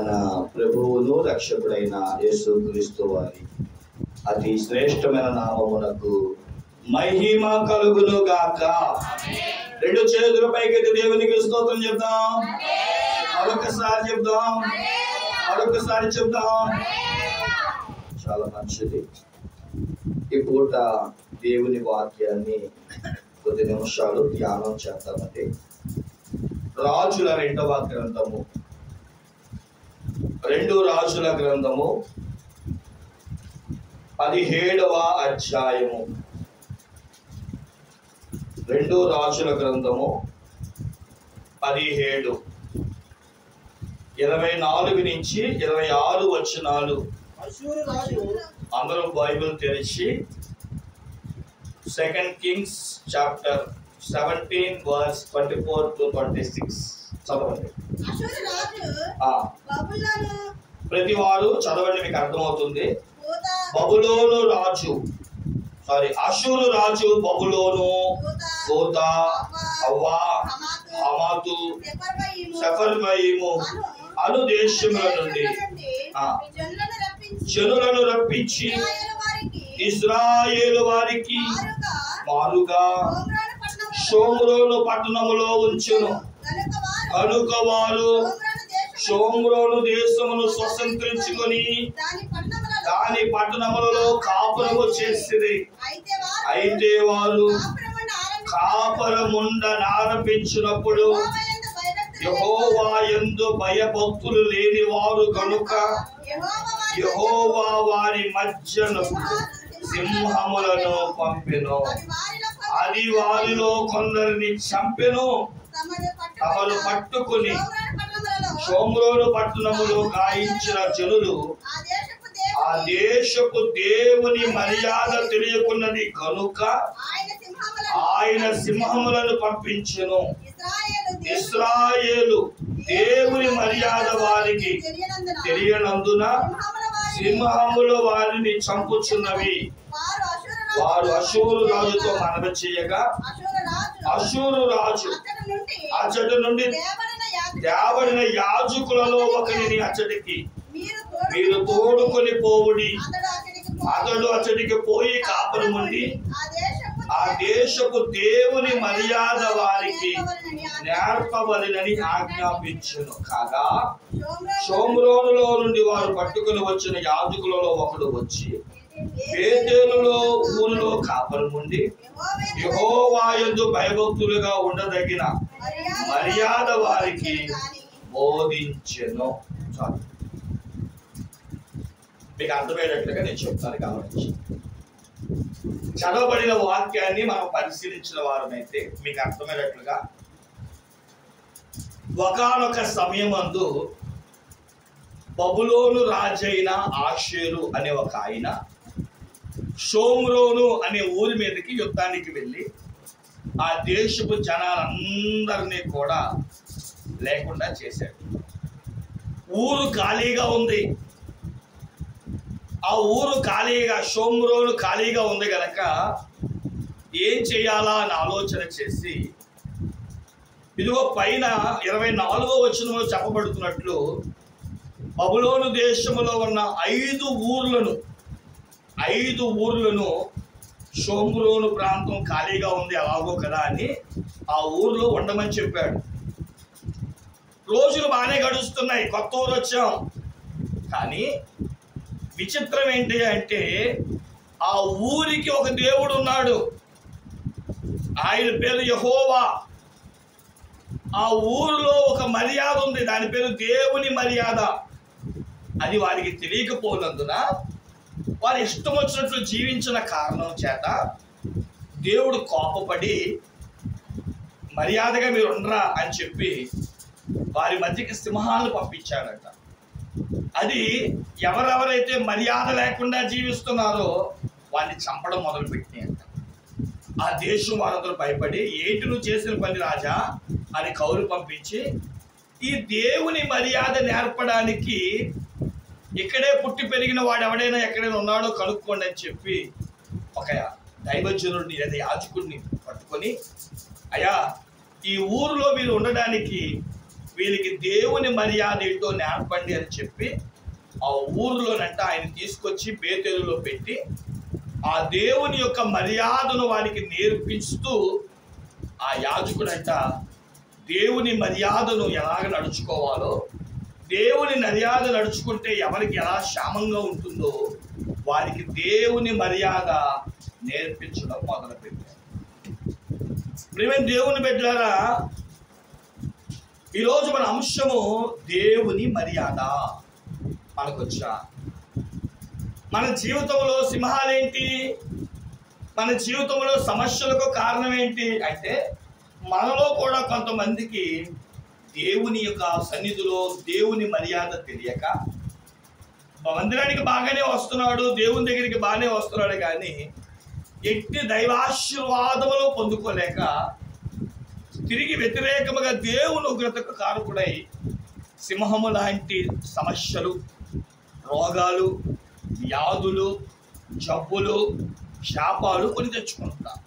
మన ప్రభువును రక్షకుడైన యేసుక్రీస్తు వారి అతి శ్రేష్టమైన నామమునకు మహిమ కలుగును గాక. రెండు చేతుల పైకెత్తి దేవునికి స్తోత్రం చెప్దాం. మరొకసారి చెప్దాం. చాలా మంచిది. ఈ పూట దేవుని వాక్యాన్ని కొద్ది నిమిషాలు ధ్యానం చేద్దామండి. రాజుల రెండవ గ్రంథము, 2 రాజుల గ్రంథము 17వ అధ్యాయము. 2 రాజుల గ్రంథము 17, 24 నుంచి 26 వచనాలు. అందరూ బైబిల్ తెరిచి 2 Kings చాప్టర్ 17 verse 24 to 26 చదవండి. ప్రతి వారు చదవండి, మీకు అర్థమవుతుంది. అషూరు రాజు బబులోను, గోతా, అవ్వా, హమాతు, సెఫర్వయిము అను దేశముల నుండి జనులను రప్పించి ఇశ్రాయేలు వారికి మారుగా షోమ్రోను పట్టణములో ఉంచెను. కనుక వారు షోమ్రోను దేశమును స్వతంత్రించుకొని దాని పట్టణములలో కాపురము చేసిరి. అయితే వారు కాపురముండనారంభించినప్పుడు యెహోవా యందు భయభక్తులు లేని వారు కనుక యెహోవా వారి మధ్యనకు సింహములను పంపెను. అది వారిలో కొందరిని చంపెను. తమను పట్టుకుని షోమ్రోను పట్టణములో గాయించిన జనులు ఆ దేశపు దేవుని మర్యాద తెలియకున్నది కనుక ఆయన సింహములను పంపించెను. ఇశ్రాయేలు దేవుని మర్యాద వారికి తెలియనందున సింహములు వారిని చంపుచున్నవి. వారు అషూరు రాజుతో మనవి చేయగా అషూరు రాజు అచ్చటి నుండి తేబడిన యాజకులలో ఒకరిని అచ్చటికి మీరు తోడుకొని పోవుడి. అతడు అచ్చటికి పోయి కాపురముండి ఆ దేశపు దేవుని మర్యాద వారికి నేర్పవలెనని ఆజ్ఞాపించెను. కాగా షోమ్రోనులో నుండి వారు పట్టుకుని వచ్చిన యాజకులలో ఒకడు వచ్చి బేతేలులో ఊరిలో కాపురముండి యెహోవా యందు భయభక్తులుగా ఉండదగిన మర్యాద వారికి బోధించెను. మీకు అర్థమయ్యేటట్లుగా నేను చెప్తాను, గమనించి చదవబడిన వాక్యాన్ని మనం పరిశీలించిన వారమైతే మీకు అర్థమయ్యేటట్లుగా ఒకానొక సమయమందు బబులోను రాజైన ఆషేరు అనే ఒక ఆయన షోమ్రోను అనే ఊరి మీదకి యుద్ధానికి వెళ్ళి ఆ దేశపు జనాలందరినీ కూడా లేకుండా చేశాడు. ఊరు ఖాళీగా ఉంది. ఆ ఊరు ఖాళీగా, షోమ్రోను ఖాళీగా ఉంది గనక ఏం చేయాలా అని ఆలోచన చేసి, ఇదిగో పైన 24వ వచనంలో చెప్పబడుతున్నట్లు బబులోను దేశంలో ఉన్న 5 ఊర్లను షోమ్రోను ప్రాంతం ఖాళీగా ఉంది అలాగో కదా అని ఆ ఊర్లో ఉండమని చెప్పాడు. రోజులు బాగానే గడుస్తున్నాయి, కొత్త ఊరు వచ్చాం. కానీ విచిత్రం ఏంటి అంటే ఆ ఊరికి ఒక దేవుడు ఉన్నాడు. ఆయన పేరు యెహోవా. ఆ ఊరిలో ఒక మర్యాద ఉంది, దాని పేరు దేవుని మర్యాద. అది వారికి తెలియకపోయినందున వారి ఇష్టం వచ్చినట్లు జీవించిన కారణం చేత దేవుడు కోపపడి మర్యాదగా మీరు ఉండరా అని చెప్పి వారి మధ్యకి సింహాలను పంపించాడట. అది ఎవరెవరైతే మర్యాద లేకుండా జీవిస్తున్నారో వారిని చంపడం మొదలుపెట్టినాయంట. ఆ దేశం వారందరూ భయపడి, ఏంటి నువ్వు చేసిన పని రాజా అని కౌలు పంపించి, ఈ దేవుని మర్యాద నేర్పడానికి ఇక్కడే పుట్టి పెరిగిన వాడు ఎవడైనా ఎక్కడైనా ఉన్నాడో కనుక్కోండి అని చెప్పి ఒక దైవజనుడిని లేదా యాజకుడిని పట్టుకొని, అయ్యా ఈ ఊరిలో మీరు ఉండడానికి వీళ్ళకి దేవుని మర్యాద ఏంటో నేర్పండి అని చెప్పి ఆ ఊరిలోనంట ఆయన తీసుకొచ్చి బేతేలులో పెట్టి ఆ దేవుని యొక్క మర్యాదను వారికి నేర్పిస్తూ ఆ యాజకుడంట దేవుని మర్యాదను ఎలాగ నడుచుకోవాలో, దేవుని మర్యాద నడుచుకుంటే ఎవరికి ఎలా క్షేమంగా ఉంటుందో వారికి దేవుని మర్యాద నేర్పించడం మొదలుపెట్టారు. ప్రియమైన దేవుని బిడ్డలారా, ఈరోజు మన అంశము దేవుని మర్యాద. మనకొచ్చా మన జీవితంలో సింహాలేంటి, మన జీవితంలో సమస్యలకు కారణం ఏంటి అంటే మనలో కూడా కొంతమందికి దేవుని యొక్క సన్నిధిలో దేవుని మర్యాద తెలియక మందిరానికి బాగానే వస్తున్నాడు, దేవుని దగ్గరికి బాగానే వస్తున్నాడు, కానీ ఎట్టి దైవాశీర్వాదములు పొందుకోలేక తిరిగి వ్యతిరేకముగా దేవుని ఉగ్రతకు కారకుడై సింహము లాంటి సమస్యలు, రోగాలు, వ్యాధులు, జబ్బులు, శాపాలు కొని తెచ్చుకుంటారు.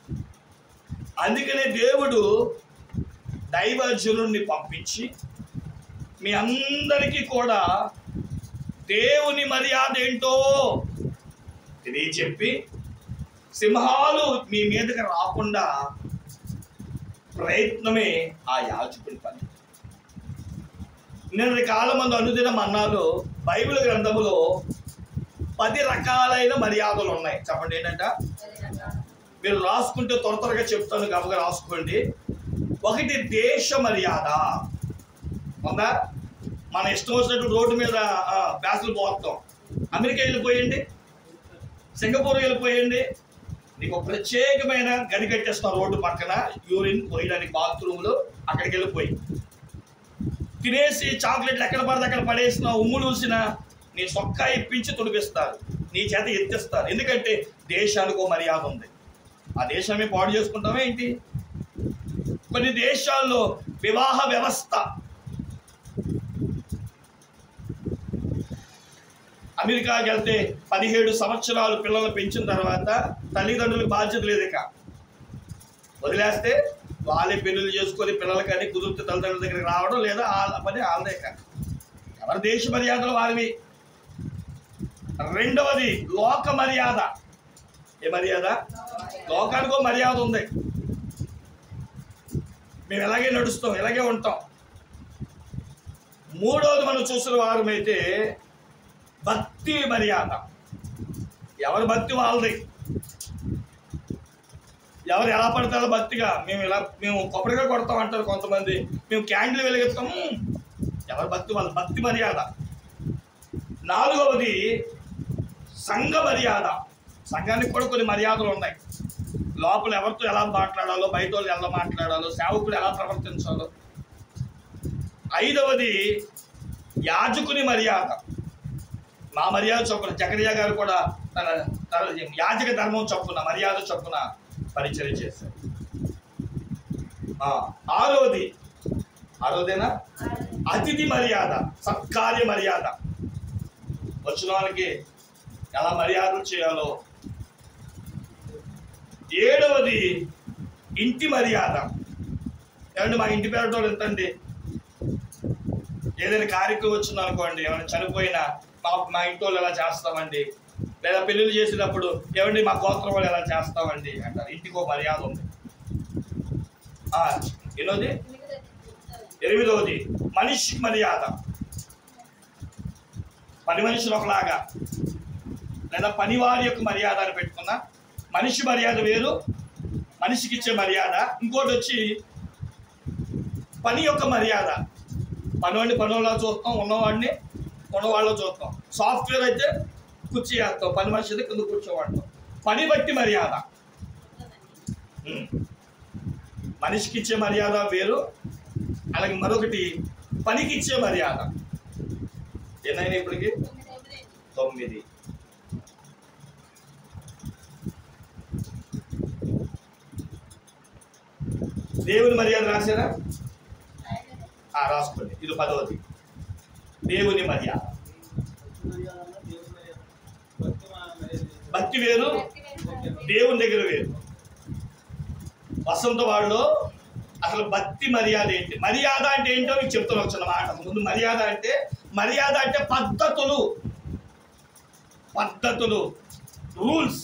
అందుకనే దేవుడు దైవజనుడిని పంపించి మీ అందరికీ కూడా దేవుని మర్యాద ఏంటో తెలియచెప్పి సింహాలు మీ మీదకి రాకుండా ప్రయత్నమే ఆ యాజకుడి పని. నిన్న కాలం మందు అనుదినం అన్నాలో బైబిల్ గ్రంథములో 10 రకాలైన మర్యాదలు ఉన్నాయి. చెప్పండి ఏంటంట? మీరు రాసుకుంటే త్వరగా చెప్తాను, గబగబా రాసుకోండి. 1 దేశ మర్యాద ఉందా? మన ఇష్టం వచ్చినట్టు రోడ్డు మీద బ్యాసులు పోతాం. అమెరికా వెళ్ళిపోయండి, సింగపూర్ వెళ్ళిపోయండి, నీకు ప్రత్యేకమైన గది కట్టేస్తాం రోడ్డు పక్కన యూరిన్ పోయడానికి బాత్రూమ్లో. అక్కడికి వెళ్ళిపోయి తినేసి చాక్లెట్లు ఎక్కడ పడితే అక్కడ పడేసిన ఉమ్ములు చూసిన నీ సొక్కా ఇప్పించి తుడిపిస్తారు, నీ చేత ఎత్తిస్తారు. ఎందుకంటే దేశానికి ఓ మర్యాద ఉంది. ఆ దేశాన్ని పాడు చేసుకుంటామే ఏంటి? కొన్ని దేశాల్లో వివాహ వ్యవస్థ, అమెరికాకి వెళ్తే 17 సంవత్సరాలు పిల్లలు పెంచిన తర్వాత తల్లిదండ్రులకు బాధ్యత లేదు, ఇక వదిలేస్తే వాళ్ళే పెళ్ళిళ్ళు చేసుకొని పిల్లలకని కుదిరితే తల్లిదండ్రుల దగ్గరికి రావడం, లేదా వాళ్ళ పని వాళ్ళదే. కాదు, ఎవరి దేశ మర్యాదలు వారివి. రెండవది లోక మర్యాద. ఏ మర్యాద? లోకానికో మర్యాద ఉంది. మేము ఎలాగే నడుస్తాం, ఇలాగే ఉంటాం. మూడవది మనం చూసిన వారమైతే భక్తి మర్యాద. ఎవరి భక్తి వాళ్ళది. ఎవరు ఎలా పడతారో భక్తిగా మేము కొబ్బరిగా కొడతాం అంటారు కొంతమంది, మేము క్యాండిల్ వెలిగిస్తాం. ఎవరి భక్తి వాళ్ళ భక్తి మర్యాద. నాలుగవది సంఘ మర్యాద. సంఘానికి కూడా కొన్ని మర్యాదలు ఉన్నాయి. లోపల ఎవరితో ఎలా మాట్లాడాలో, బయట వాళ్ళు ఎలా మాట్లాడాలో, సేవకుడు ఎలా ప్రవర్తించాలో. ఐదవది యాజకుని మర్యాద. మా మర్యాద చొప్పున జకరియా గారు కూడా తన యాజక ధర్మం చొప్పున మర్యాద చొప్పున పరిచయం చేశారు. ఆరోదేనా అతిథి మర్యాద, సత్కార్య మర్యాద. వచ్చిన వాళ్ళకి ఎలా మర్యాదలు చేయాలో. ఏడవది ఇంటి మర్యాద. ఏమంటే మా ఇంటి పేరుతో ఎంతండి, ఏదైనా కార్యక్రమం వచ్చింది అనుకోండి, ఏమైనా చనిపోయినా మా ఇంటి వాళ్ళు ఎలా చేస్తామండి, లేదా పెళ్ళిళ్ళు చేసేటప్పుడు ఏమండి మా గోత్రం వాళ్ళు ఎలా చేస్తామండి అంటారు. ఇంటికి ఒక మర్యాద ఉంది. ఎనిమిదవది మనిషి మర్యాద. పని మనుషులు ఒకలాగా, లేదా పనివారి యొక్క మర్యాద అని పెట్టుకున్నా. మనిషి మర్యాద వేరు, మనిషికి ఇచ్చే మర్యాద. ఇంకోటి వచ్చి పని యొక్క మర్యాద. పనివాడిని పనివాళ్ళ చూస్తాం, ఉన్నవాడిని ఉన్నవాళ్ళ చూస్తాం. సాఫ్ట్వేర్ అయితే కుర్చీ వేస్తాం, పని మనిషి అయితే కింద కూర్చోవాడతాం. పని బట్టి మర్యాద. మనిషికి ఇచ్చే మర్యాద వేరు, అలాగే మరొకటి పనికి ఇచ్చే మర్యాద. ఏమైనా ఇప్పటికి 9. దేవుని మర్యాద రాశారా? రాసుకోండి. ఇది 10వది దేవుని మర్యాద. భక్తి వేరు, దేవుని దగ్గర వేరు. వసంత వాళ్ళు అసలు భక్తి మర్యాద ఏంటి? మర్యాద అంటే ఏంటో మీకు చెప్తాను ఒక చిన్న మాట. ముందు మర్యాద అంటే పద్ధతులు, రూల్స్.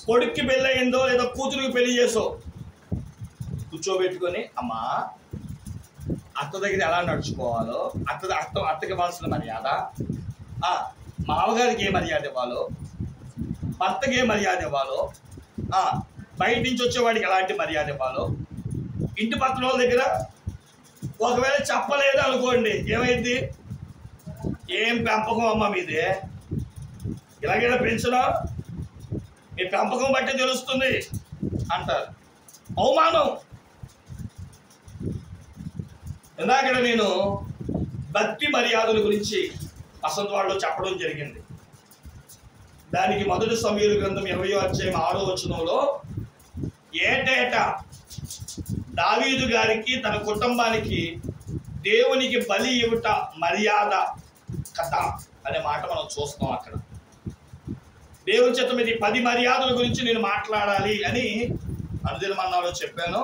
కొడుక్కి పెళ్ళి అయిందో లేదా కూతురికి పెళ్లి చేసో కూర్చోబెట్టుకొని, అమ్మా అత్త దగ్గర ఎలా నడుచుకోవాలో, అత్తకి ఇవ్వాల్సిన మర్యాద, మామగారికి ఏ మర్యాద ఇవ్వాలో, భర్తకి ఏ మర్యాద ఇవ్వాలో, బయట నుంచి వచ్చేవాడికి ఎలాంటి మర్యాద ఇవ్వాలో, ఇంటి పక్కన వాళ్ళ దగ్గర ఒకవేళ చెప్పలేదు అనుకోండి, ఏమైంది? ఏం పెంపకం అమ్మ మీదే, ఇలాగైనా పెంచడం, మీ పెంపకం బట్టి తెలుస్తుంది అంటారు. అవమానం. ఇందాక నేను భక్తి మర్యాదల గురించి వసంత వాళ్ళు చెప్పడం జరిగింది. దానికి మొదటి సమూయేలు గ్రంథం 20వ అధ్యాయం 6వ వచనంలో ఏటేటా దావీదు గారికి తన కుటుంబానికి దేవునికి బలి ఇవ్వట మర్యాద కథ అనే మాట మనం చూస్తాం. అక్కడ దేవుని చేత మీద 10 మర్యాదల గురించి నేను మాట్లాడాలి అని అనుదినమన్నాలో చెప్పాను.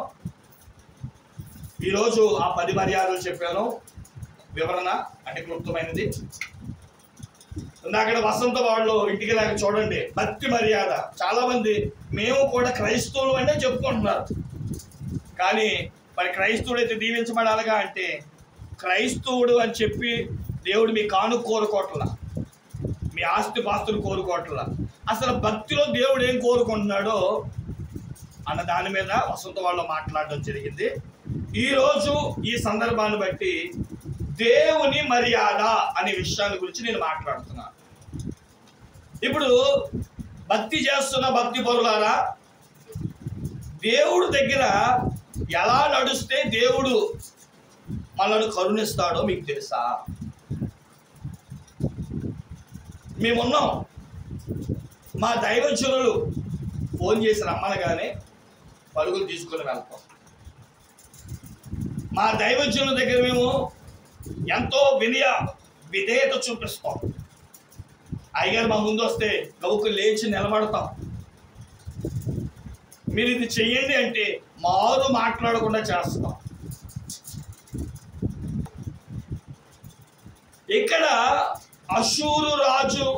ఈరోజు ఆ 10 మర్యాదలు చెప్పాను. వివరణ అంటే క్లుప్తమైనది. అక్కడ వసంత వాళ్ళు ఇంటికి లాగా చూడండి, భక్తి మర్యాద. చాలా మంది మేము కూడా క్రైస్తవులు అంటే చెప్పుకుంటున్నారు, కానీ మరి క్రైస్తవుడు అయితే దీవించబడాలిగా అంటే క్రైస్తవుడు అని చెప్పి దేవుడు మీ కాను కోరుకోవట్లా, మీ ఆస్తి పాస్తులు కోరుకోవట్లా. అసలు భక్తిలో దేవుడు ఏం కోరుకుంటున్నాడో అన్న దాని మీద వసంత వాళ్ళు మాట్లాడడం జరిగింది. ఈరోజు ఈ సందర్భాన్ని బట్టి దేవుని మర్యాద అనే విషయాన్ని గురించి నేను మాట్లాడుతున్నాను. ఇప్పుడు భక్తి చేస్తున్న భక్తి పరులారా, దేవుడు దగ్గర ఎలా నడుస్తే దేవుడు మనల్ని కరుణిస్తాడో మీకు తెలుసా? మేమున్నాం, మా దైవజనులు ఫోన్ చేసి రమ్మనగానే పరుగులు తీసుకుని వెళ్తాం. మా దైవజనుల దగ్గర మేము ఎంతో విధేయత చూపిస్తాం. అయ్యగారు మా ముందు వస్తే గౌకు లేచి నిలబడతాం. మీరు ఇది చెయ్యండి అంటే మారు మాట్లాడకుండా చేస్తాం. ఇక్కడ అషూరు రాజు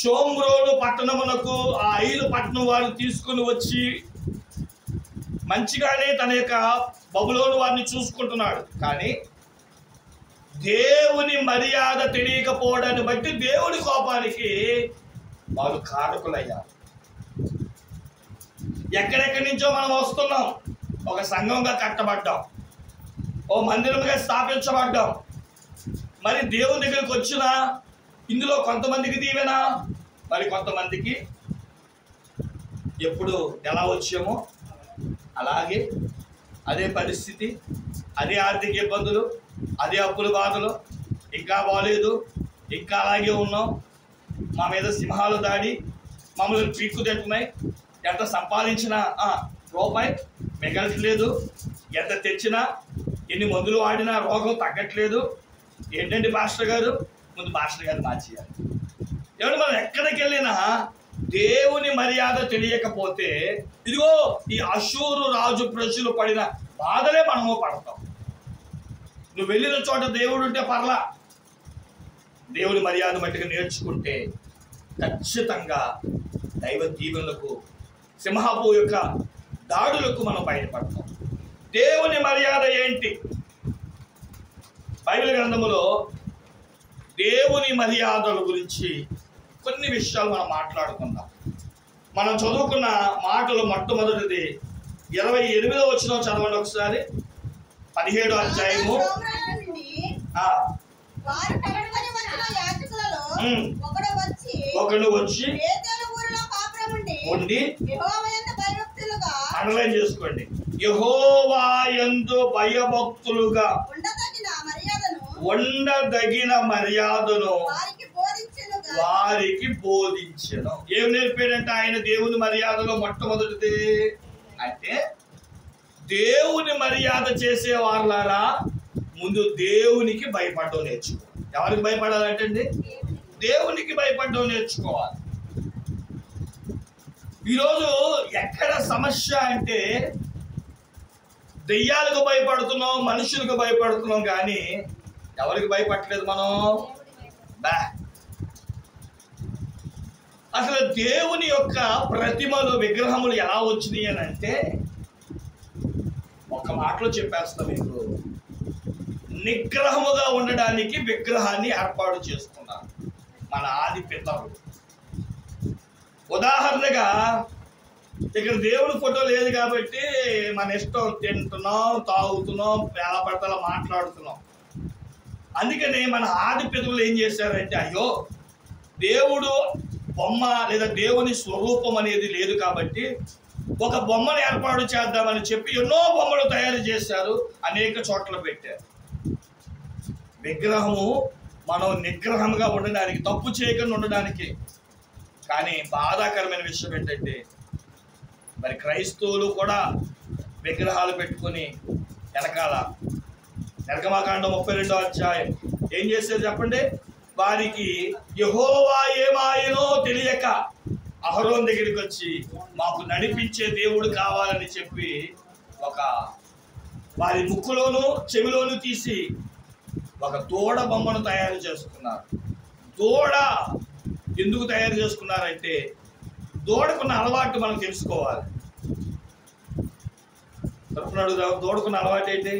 షోమ్రోను పట్టణమునకు ఆ 5 పట్టణం వారు తీసుకుని వచ్చి మంచిగానే తన యొక్క బబులోను వారిని చూసుకుంటున్నాడు. కానీ దేవుని మర్యాద తెలియకపోవడాన్ని బట్టి దేవుని కోపానికి వాళ్ళు కారకులయ్యారు. ఎక్కడెక్కడి నుంచో మనం వస్తున్నాం, ఒక సంఘంగా కట్టబడ్డాం, ఓ మందిరంగా స్థాపించబడ్డాం. మరి దేవుని దగ్గరికి వచ్చిన ఇందులో కొంతమందికి దీవెన, మరి కొంతమందికి ఎప్పుడు ఎలా వచ్చామో అలాగే అదే పరిస్థితి, అదే ఆర్థిక ఇబ్బందులు, అదే అప్పుల బాధలు, ఇంకా బాగలేదు, ఇంకా అలాగే ఉన్నాం. మా మీద సింహాలు దాడి మమ్మల్ని పీక్కు తింటున్నాయి. ఎంత సంపాదించినా రూపాయి మిగలట్లేదు, ఎంత తెచ్చినా ఎన్ని మందులు వాడినా రోగం తగ్గట్లేదు. ఏంటండి పాస్టర్ గారు? ముందు పాస్టర్ గారు మార్చేయాలి. ఎవరు మనం ఎక్కడికి వెళ్ళినా దేవుని మర్యాద తెలియకపోతే ఇదిగో ఈ అషూరు రాజు ప్రజలు పడిన బాధలే మనము పడతాం. నువ్వు వెళ్ళిన చోట దేవుడు ఉంటే పర్లా, దేవుని మర్యాద మట్టిగా నేర్చుకుంటే ఖచ్చితంగా దైవ దీవెనలకు, సింహపు యొక్క దాడులకు మనం బయటపడతాం. దేవుని మర్యాద ఏంటి? బైబిల్ గ్రంథములో దేవుని మర్యాదల గురించి కొన్ని విషయాలు మనం మాట్లాడుకుందాం. మనం చదువుకున్న మాటలు మొట్టమొదటిది 28వ వచనం చదవండి ఒకసారి. 17వ అధ్యాయము. ఒకడు వచ్చి ఉండి, అండర్లైన్ చేసుకోండి, యెహోవా యందు భయభక్తులుగా ఉండదగిన మర్యాదను వారికి బోధించెను. ఏం నేర్పాడంటే ఆయన దేవుని మర్యాదలో మొట్టమొదటిది అంటే దేవుని మర్యాద చేసే వాళ్ళారా ముందు దేవునికి భయపడడం నేర్చుకోవాలి. ఎవరికి భయపడాలంటే అండి? దేవునికి భయపడడం నేర్చుకోవాలి. ఈరోజు ఎక్కడ సమస్య అంటే దెయ్యాలకు భయపడుతున్నాం, మనుషులకు భయపడుతున్నాం, కానీ ఎవరికి భయపడలేదు మనం. అసలు దేవుని యొక్క ప్రతిమలు, విగ్రహములు ఎలా వచ్చినాయి అని అంటే ఒక మాటలో చెప్పేస్తా మీకు. నిగ్రహముగా ఉండడానికి విగ్రహాన్ని ఏర్పాటు చేసుకున్నారు మన ఆది పితరులు. ఉదాహరణగా ఇక్కడ దేవుడి ఫోటో లేదు కాబట్టి మన ఇష్టం తింటున్నాం, తాగుతున్నాం, వేలపడతలా మాట్లాడుతున్నాం. అందుకని మన ఆది పితరులు ఏం చేశారంటే, అయ్యో దేవుడు బొమ్మ లేదా దేవుని స్వరూపం అనేది లేదు కాబట్టి ఒక బొమ్మను ఏర్పాటు చేద్దామని చెప్పి ఎన్నో బొమ్మలు తయారు చేశారు, అనేక చోట్ల పెట్టారు. విగ్రహము మనం నిగ్రహంగా ఉండడానికి, తప్పు చేయకుండా ఉండడానికి. కానీ బాధాకరమైన విషయం ఏంటంటే మరి క్రైస్తవులు కూడా విగ్రహాలు పెట్టుకొని వెనకాల నిర్గమకాండం 32వ అధ్యాయం ఏం చేశారు చెప్పండి. వారికి యెహోవా ఏమాయనో తెలియక అహరోన్ దగ్గరికి వచ్చి మాకు నడిపించే దేవుడు కావాలని చెప్పి ఒక వారి ముక్కులోను చెవిలోను తీసి ఒక దూడ బొమ్మను తయారు చేసుకున్నారు. దూడ ఎందుకు తయారు చేసుకున్నారంటే దూడకున్న అలవాటు మనం తెలుసుకోవాలి. తరపునాడు దూడకున్న అలవాటు ఏంటి?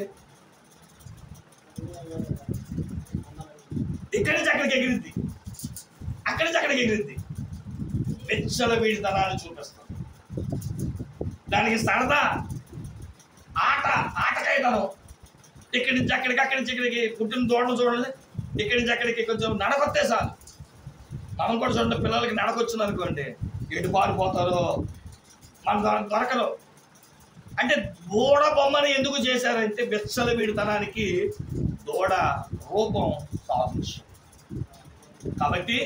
ఇక్కడి నుంచి అక్కడికి ఎగిరిద్ది, అక్కడి నుంచి అక్కడికి ఎగిరిద్ది. వెచ్చల వీడితనాన్ని చూపిస్తాం. దానికి సరదా, ఆటకాయతనం. ఇక్కడి నుంచి అక్కడికి, అక్కడి నుంచి ఇక్కడికి. పుట్టిన దూడను చూడండి, ఇక్కడి నుంచి అక్కడికి కొంచెం నడకొత్తే చాలు. మనం కూడా చూడండి, పిల్లలకి నడకొచ్చింది అనుకోండి, ఎటు పారిపోతారో, మన దొరకరు. అంటే దూడ బొమ్మని ఎందుకు చేశారంటే వెచ్చల వీడితనానికి దూడ రూపం సాదృశ్యం. కాబట్టి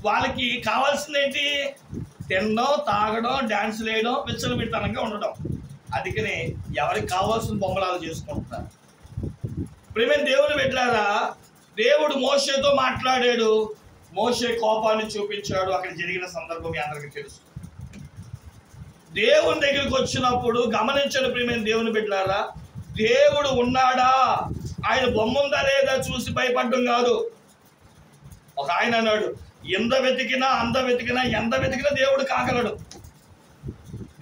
వాళ్ళకి కావాల్సింది ఏంటి? తినడం, తాగడం, డాన్స్ వేయడం, వెచ్చల వీడితనంగా ఉండడం. అందుకని ఎవరికి కావాల్సిన బొమ్మలాలు చేసుకుంటున్నారు. ప్రేమ దేవుని పెట్టారా, దేవుడు మోషేతో మాట్లాడాడు, మోషే కోపాన్ని చూపించాడు. అక్కడ జరిగిన సందర్భం మీ అందరికీ తెలుసు. దేవుని దగ్గరికి వచ్చినప్పుడు గమనించండి ప్రియమైన దేవుని బిడ్డలారా, దేవుడు ఉన్నాడా, ఆయన బొమ్మ ఉందా లేదా చూసి భయపడడం కాదు. ఒక ఆయన అన్నాడు, ఎంత వెతికినా ఎంత వెతికినా దేవుడు కాగలడు.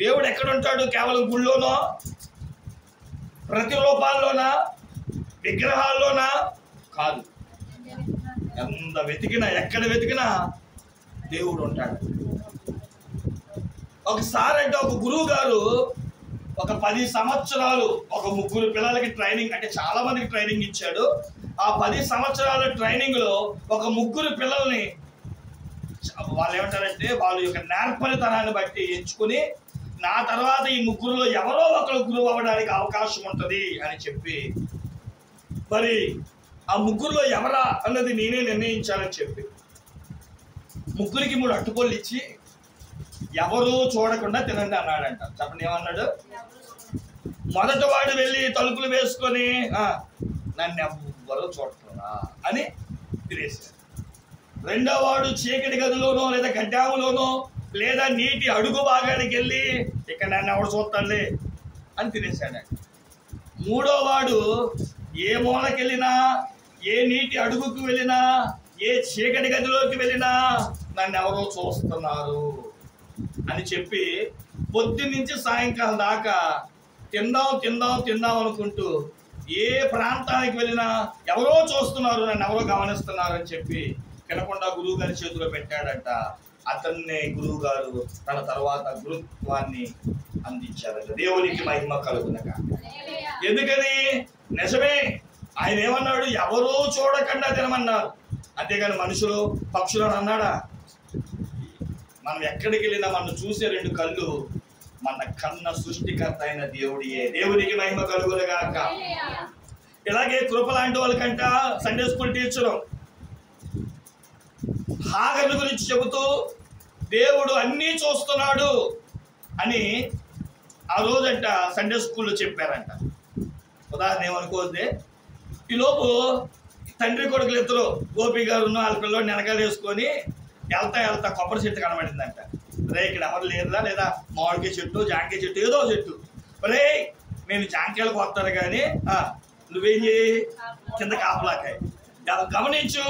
దేవుడు ఎక్కడ ఉంటాడు? కేవలం గుళ్ళోనో, ప్రతిరూపాల్లోనా, విగ్రహాల్లోనా కాదు. ఎంత వెతికినా, ఎక్కడ వెతికినా దేవుడు ఉంటాడు. ఒకసారి అంటే ఒక గురువు గారు ఒక 10 సంవత్సరాలు ఒక 3 పిల్లలకి ట్రైనింగ్, అంటే చాలా మందికి ట్రైనింగ్ ఇచ్చాడు. ఆ 10 సంవత్సరాల ట్రైనింగ్ లో ఒక 3 పిల్లల్ని వాళ్ళు ఏమంటారంటే వాళ్ళ యొక్క నేర్పరితనాన్ని బట్టి ఎంచుకుని, నా తర్వాత ఈ 3లో ఎవరో ఒకరు గురువు అవ్వడానికి అవకాశం ఉంటుంది అని చెప్పి, మరి ఆ 3లో ఎవరా అన్నది నేనే నిర్ణయించాలని చెప్పి 3కి 3 అట్టుకోళ్ళు ఇచ్చి ఎవరు చూడకుండా తినండి అన్నాడంట. చెప్పండి ఏమన్నాడు? మొదటి వాడు వెళ్ళి తలుపులు వేసుకొని నన్ను ఎవ్వరూ చూడరా అని తినేశాడు. రెండో వాడు చీకటి గదిలోనో లేదా గడ్డాములోనో లేదా నీటి అడుగు భాగానికి వెళ్ళి ఇక్కడ నన్ను ఎవడు చూస్తాడులే అని తినేశాడు. మూడో వాడు ఏ మూలకెళ్ళినా, ఏ నీటి అడుగుకు వెళ్ళినా, ఏ చీకటి గదిలోకి వెళ్ళినా నన్ను ఎవరో చూస్తున్నారు అని చెప్పి పొద్దున్న నుంచి సాయంకాలం దాకా తిందాం అనుకుంటూ ఏ ప్రాంతానికి వెళ్ళినా ఎవరో చూస్తున్నారు, నన్ను ఎవరో గమనిస్తున్నారు అని చెప్పి తినకుండా గురువు గారి చేతిలో పెట్టాడంట. అతన్నే గురువు గారు తన తర్వాత గురుత్వాన్ని అందించారంట. దేవునికి మహిమ కలుగునగా. ఎందుకని? నిజమే, ఆయన ఏమన్నాడు? ఎవరూ చూడకుండా తినమన్నారు. అంతేగాని మనుషులు పక్షులను అన్నాడా? మనం ఎక్కడికి వెళ్ళినా మనం చూసే 2 కళ్ళు మన కన్న సృష్టికర్త అయిన దేవుడియే. దేవునికి మహిమ కలుగునగాక. ఇలాగే కృప లాంటి వాళ్ళకంట సండే స్కూల్ టీచరు హాగర్ను గురించి చెబుతూ దేవుడు అన్నీ చూస్తున్నాడు అని ఆ రోజంట సండే స్కూల్లో చెప్పారంట. ఉదాహరణ ఏమనుకోవద్దే, ఈలోపు తండ్రి కొడుకులు ఇద్దరు, గోపి గారు వాళ్ళ పిల్లలు వెనకాల వేసుకొని వెళ్తా కొబ్బరి చెట్టు కనబడిందంట. రే ఇక్కడ ఎవరు లేరురా, లేదా మామిడికాయ చెట్టు, జాంకాయ చెట్టు, ఏదో చెట్టు, రే నేను జాంకాయలకు వస్తాను కానీ నువ్వేం చేయి, కింద కాపలాకాయ. గమనించు,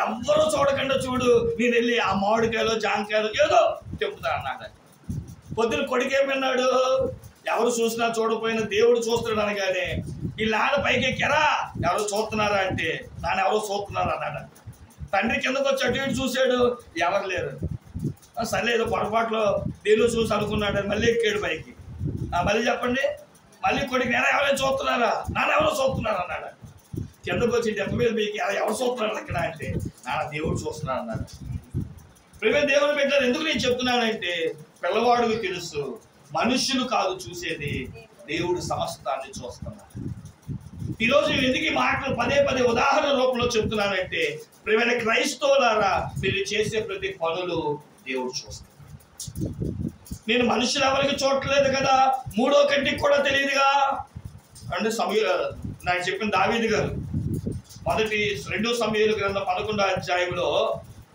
ఎవ్వరూ చూడకుండా చూడు, నేను వెళ్ళి ఆ మామిడికాయలు జాంకాయలు ఏదో తెంపుతా అన్నాడు. పొద్దున కొడుకేమన్నాడు, ఎవరు చూసినా చూడకపోయినా దేవుడు చూస్తున్నాడు అనగానే ఈ నాన్న పైకి ఎక్కారా, ఎవరు చూస్తున్నారా అంటే నాన్న ఎవరో చూస్తున్నారు అన్నాడు. తండ్రి కిందకు వచ్చి అటు ఇటు చూశాడు, ఎవరు లేరు. సరే ఏదో పొరపాట్లో దేవుడు చూసి అనుకున్నాడు, మళ్ళీ ఎక్కాడు పైకి. మళ్ళీ చెప్పండి, మళ్ళీ కొడుకు నేను ఎవరైనా చూస్తున్నారా, నాన్న ఎవరో చూస్తున్నారు అన్నాడు. కిందకు వచ్చి దెబ్బ మీద మీకు ఎవరు చూస్తున్నారు అక్కడ అంటే నాన్న దేవుడు చూస్తున్నాడు అన్నాడు. ప్రేమ దేవుడు పెట్టారు. ఎందుకు నేను చెప్తున్నానంటే పిల్లవాడికి తెలుసు, మనుష్యులు కాదు చూసేది, దేవుడు సమస్తాన్ని చూస్తున్నాడు. ఈరోజు ఎందుకు ఈ మాటలు పదే పదే ఉదాహరణ రూపంలో చెప్తున్నానంటే ప్రియమైన క్రైస్తవులారా, మీరు చేసే ప్రతి పనులు దేవుడు చూస్తాడు. నేను మనుషులు ఎవరికి చూడట్లేదు కదా, మూడో కంటికి కూడా తెలియదుగా అంటే నాకు చెప్పిన దావీదు గారు 2 సమూయేలు గ్రంథం 11వ అధ్యాయంలో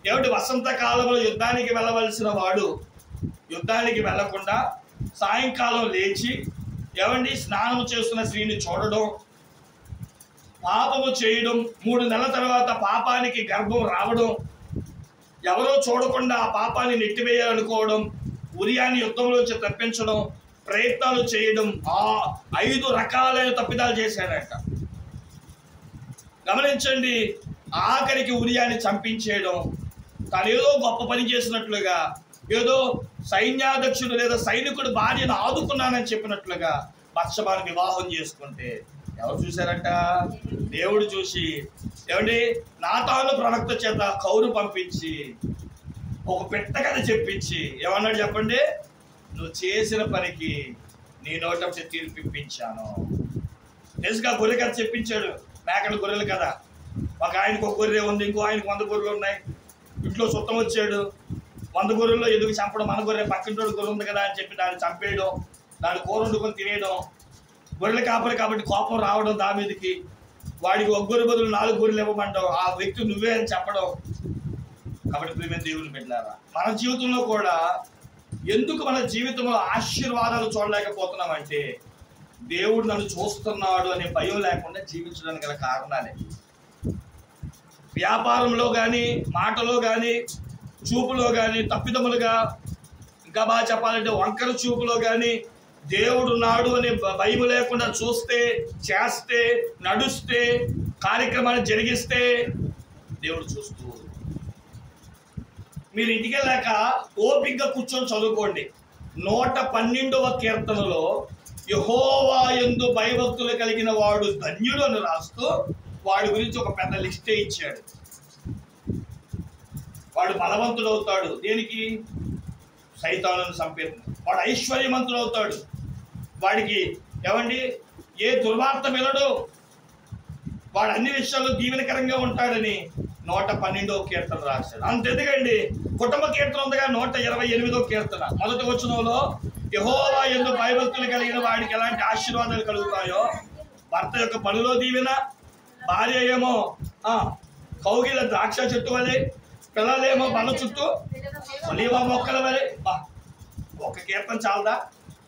ఏమిటి, వసంతకాలంలో యుద్ధానికి వెళ్ళవలసిన వాడు యుద్ధానికి వెళ్లకుండా సాయంకాలం లేచి ఏమండి స్నానం చేస్తున్న స్త్రీని చూడడం, పాపము చేయడం, 3 నెలల తర్వాత పాపానికి గర్భం రావడం, ఎవరో చూడకుండా ఆ పాపాన్ని నెట్టివేయాలనుకోవడం, ఉరియాని యుద్ధంలోంచి తప్పించడం, ప్రయత్నాలు చేయడం, 5 రకాలైన తప్పిదాలు చేశాడట. గమనించండి, ఆఖరికి ఉరియాని చంపించేయడం, తాను ఏదో గొప్ప పని చేసినట్లుగా, ఏదో సైన్యాధ్యక్షుడు లేదా సైనికుడు భార్యను ఆదుకున్నానని చెప్పినట్లుగా బత్షెబాను వివాహం చేసుకుంటే ఎవరు చూశారంట, దేవుడు చూసి ఏమండి నాతాను ప్రవక్త చేత కౌరు పంపించి ఒక పెట్ట కథ చెప్పించి ఏమన్నాడు చెప్పండి, నువ్వు చేసిన పనికి నీ నోట తీర్పిప్పించాను. తెలుసుగా గొర్రె కథ చెప్పించాడు, మేకల గొర్రెలు కదా. ఒక ఆయనకు ఒక గొర్రె ఉంది, ఇంకో ఆయనకు 100 గొర్రెలు ఉన్నాయి. ఇంట్లో సుత్తం వచ్చాడు, 100 గొర్రెల్లో ఎందుకు చంపడం, మన గొర్రె పక్కింటోడు గొర్రె ఉంది కదా అని చెప్పి దాన్ని చంపేయడం, దాన్ని కూర వండుకొని తినేయడం. గొర్రెలు కాపరి కాబట్టి కోపం రావడం దావీదుకి, వాడికి ఒక గొర్రె బదులు 4 గొర్రెలు ఇవ్వమంటావు, ఆ వ్యక్తి నువ్వే అని చెప్పడం. కాబట్టి ప్రియమైన దేవుని బిడ్డలారా, మన జీవితంలో కూడా ఎందుకు మన జీవితంలో ఆశీర్వాదాలు చూడలేకపోతున్నామంటే దేవుడు నన్ను చూస్తున్నాడు అనే భయం లేకుండా జీవించడానికి గల కారణాలే. వ్యాపారంలో కానీ, మాటలో కానీ, చూపులో కానీ, తప్పిదములుగా, ఇంకా బాగా చెప్పాలంటే వంకర చూపులో కానీ దేవుడు నాడు అనే భయం లేకుండా చూస్తే, చేస్తే, నడుస్తే, కార్యక్రమాన్ని జరిగిస్తే దేవుడు చూస్తూ. మీరు ఇంటికి వెళ్ళాక ఓపికగా కూర్చొని చదువుకోండి. 112వ కీర్తనలో యెహోవా యందు భయభక్తులు కలిగిన వాడు ధన్యుడు అని రాస్తూ వాడి గురించి ఒక పెద్ద లిస్టే ఇచ్చాడు. వాడు బలవంతుడు అవుతాడు, దేనికి, సైతానును చంపేది. వాడు ఐశ్వర్యవంతుడు అవుతాడు, వాడికి ఏమండి ఏ దుర్వార్త వినడు, వాడు అన్ని విషయాల్లో దీవెనకరంగా ఉంటాడని 112వ కీర్తన రాశాడు. అంతెందుకండి, కుటుంబ కీర్తన ఉందిగా 128వ కీర్తన 1వ వచనంలో యెహోవా యందు భయభక్తులు కలిగిన వాడికి ఎలాంటి ఆశీర్వాదాలు కలుగుతాయో, భర్త యొక్క పనిలో దీవెన, భార్య ఏమో కౌగిల ద్రాక్ష చెట్టు వలె, పిల్లలేమో బల చుట్టూ ఒలీవ మొక్కల వలె. ఒక కీర్తన చాలదా?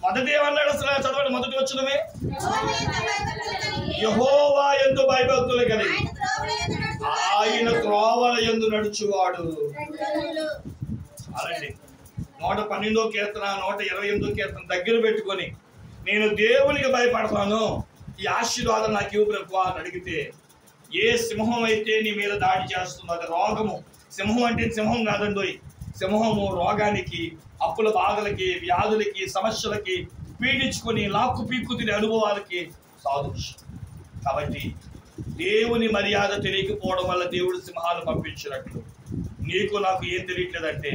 మొదటి ఏమన్నాడు అసలు చదవండి, మొదటి వచనమే, యెహోవా యందు భయభక్తులు కలిగి ఆయన త్రోవల యందు నడుచువాడు. అలాంటి 112వ కీర్తన 128వ కీర్తన దగ్గర పెట్టుకొని నేను దేవునికి భయపడతాను, ఈ ఆశీర్వాదం నాకు ఇవ్వు ప్రభువా అని అడిగితే, ఏ సింహం అయితే నీ మీద దాడి చేస్తుందో అది రోగము. సింహం అంటే సింహం కాదండి, సింహము రోగానికి, అప్పుల బాధలకి, వ్యాధులకి, సమస్యలకి పీడించుకొని లాక్కు పీక్కు తినే అనుభవాలకి సాదృశ్యం. కాబట్టి దేవుని మర్యాద తెలియకపోవడం వల్ల దేవుడు సింహాలు పంపించినట్లు నీకు నాకు ఏం తెలియట్లేదంటే